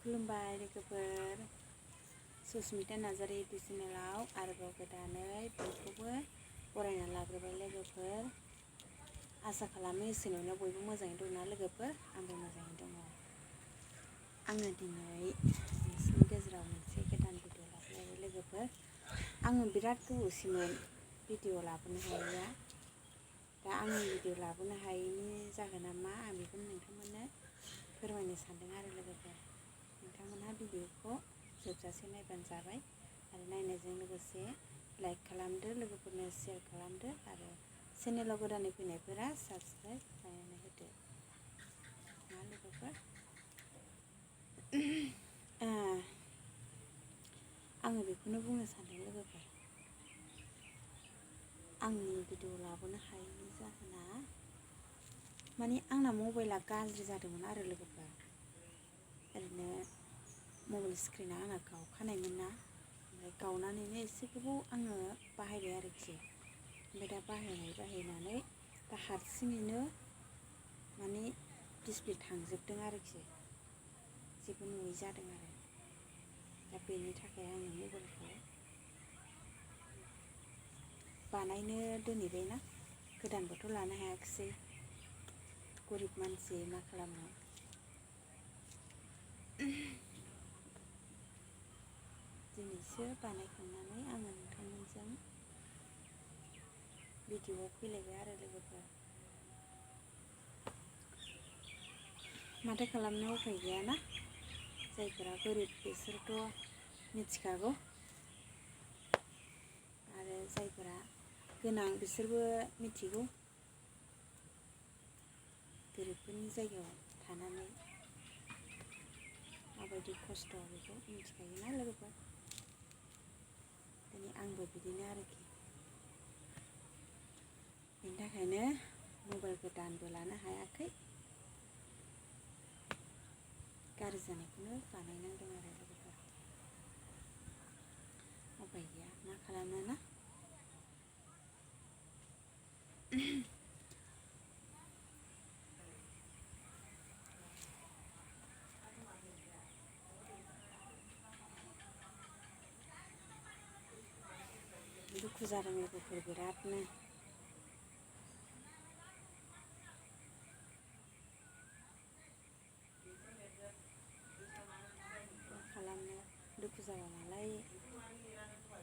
खुलुमबाय लोगोफोर, सुस्मिता नार्जारी इउटुब चेनेलाव आरोबाव गोदानै बयखौबो बरायना लाग्रोबाय लोगोफोर। आसा खालामो इसोरनावनो बयबो मोजाङै दं ना लोगोफोर, आंबो मोजाङै दङ। आङो दिनै नोंसिनि गेजेराव मोनसे गोदान भिडिअ लाबोबाय लोगोफोर। आङो बिराद गोबावसैमोन भिडिअ लाबोनो हायैया। दा आंनि भिडिअ लाबोनो हायैनि जाहोना मा आं बेखौनो नोंथांमोननो फोरमायनो सानदों आरो लोगोफोर। नोंथांमोनहा भिडिअखौ जोबजासे नायबानो जाबाय आरो नायनायजों लोगोसे लाइक खालामदो, लोगोफोरनो शेयार खालामदो आरो चेनेलाव गोदानै फैनायफोरा साबस्क्राइब खालामनानै होदो ना लोगोफोर। आङो बेखौनो बुंनो सानदों लोगोफोर, आंनि भिडिअ लाबोनो हायैनि जाहोना माने आंना मबाइला गाज्रि जादोंमोन आरो लोगोफोर। ओरैनो मबाइल स्क्रिना आंना गावखानायमोन ना, ओमफ्राय गावनानैनो एसे गोबाव आङो बाहायबाय आरोखि। ओमफ्राय दा बाहायनानै दा हारसिङैनो माने डिसप्ले थांजोबदों आरोखि, जेबो नुयै जादों आरो। दा बेनि थाखाय आङो मबाइलखौ बानायनो दोनहैबायना, गोदानबोथ' लानो हायाखिसै, गरिब मानसि मा खालामनो। दिनैसो बानायखांनानै आङो नोंथांमोनजों भिडिअआव फैलायबाय आरो लोगोफोर। माथो खालामनो उफाय गैयाना, जायफोरा गोरिब बिसोरथ' मिथिखागौ आरो जायफोरा गोनां बिसोरबो मिथिगौ। गोरिबफोरनि जायगायाव थानानै माबायदि खस्थ' बेखौ मिथिखायोना लोगोफोर। दिनै आंबो बिदिनो आरोखि। बेनि थाखायनो मबाइल गोदानबो लानो हायाखै, गाज्रि जानायखौनो बानायनांदों आरो लोगोफोर। उफाय गैया, मा खालामनो ना। दुखु जादों लोगोफोर बिरादनो। मा खालामनो, दुखु जाबा मालाय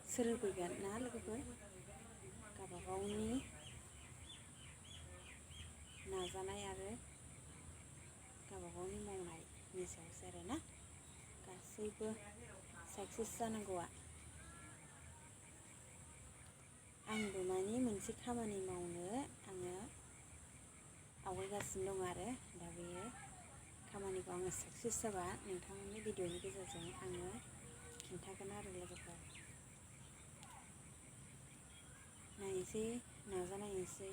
सोर होफैगोन ना लोगोफोर। गावबागावनि नाजानाय आरो गावबागावनि मावनायनि सायावसो आरोना गासैबो साक्सेस जानांगौआ। आंबो माने मोनसे खामानि मावनो आङो आवगायगासिनो दं आरो दा बेयो खामानिखौ आङो साक्सेस जाबा नोंथांमोननि भिडिअनि गेजेरजों आङो खिन्थागोन आरो लोगोफोर। नायनोसै, नाजानायनोसै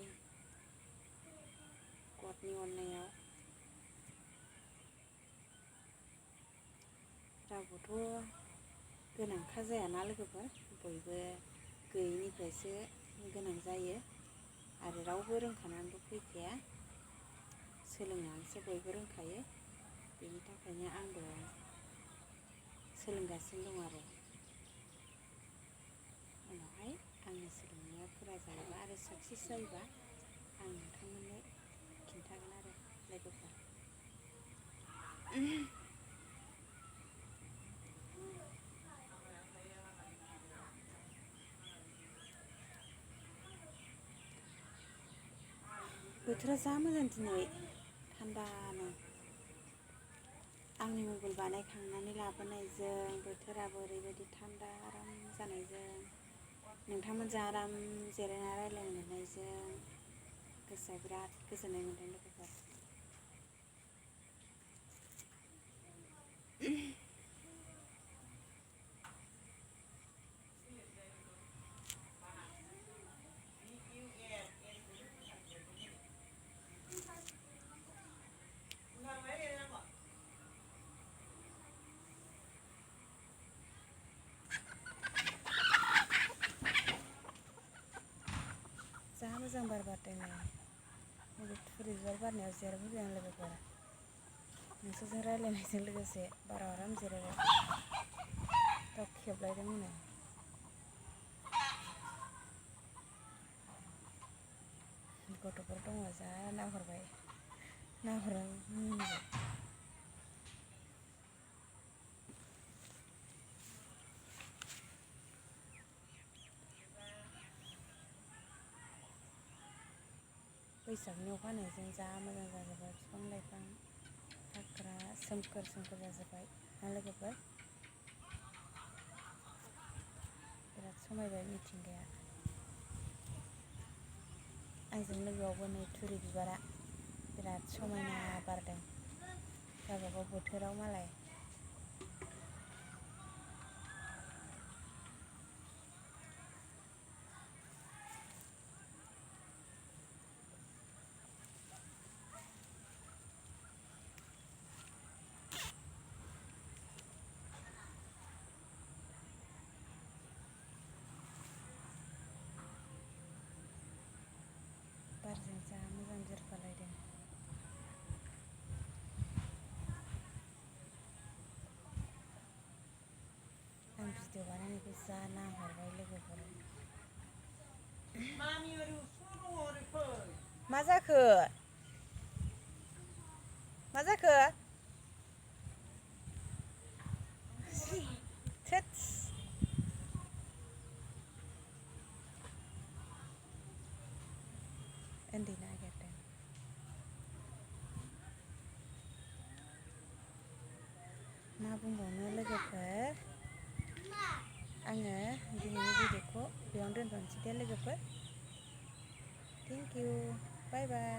गडनि अननायाव। रावबोथ' गोनांखा जायाना लोगोफोर, बयबो गैयैनिफ्रायसो गोनां जायो आरो रावबो रोंखानानैबो फैखाया, सोलोंनानैसो बयबो रोंखायो। बेनि थाखायनो आंबो सोलोंगासिनो दं आरो उनावहाय आंनि सोलोंनाया फुरा जायोबा आरो साक्सेस जायोबा आं नोंथांमोननो खिन्थागोन आरो लोगोफोर। बोथोरा जा मोजां दिनै, थान्दानो। आंनि मबाइल बानायखांनानै लाबोनायजों बोथोराबो ओरैबायदि थान्दा आराम जानायजों, नोंथांमोनजों आराम जिरायना रायज्लायनो मोननायजों गोसोआ बिराद गोजोननाय मोन्दों लोगोफोर। जा मोजां बार बारदों नै, नैबे थुरि बिबार बारनायाव जिरायफैबाय आं लोगोफोर। नोंसोरजों रायज्लायनायजों लोगोसे बाराव आराम जिरायबाय दाउ खेबलायदों गथ'फोर दङ जा नाहरबाय नाहरनानै मिनिबाय बैसागनि अखानायजों जा मोजां जाजोब्बाय बिफां लाइफां हाग्रा सोमखोर सोमखोर जाजोब्बाय ना लोगोफोर बिराद समायबाय मिथिंगाया आंजों लोगोआवबो नै थुरि बिबारा बिराद समायना बारदों गावबागाव बोथोराव मालाय बारजों जा मोजां बिरफालायदों आं भिडिअ बानायनायखौ जा नाहरबाय लोगोफोर मा जाखो मा जाखो थोदस उन्दै नागिरदों मा बुंबावनो लोगोफोर आङो दिनैनि भिडिअखौ बेयावनो दोनथ'नोसै दे लोगोफोर थेंक इउ बाय बाय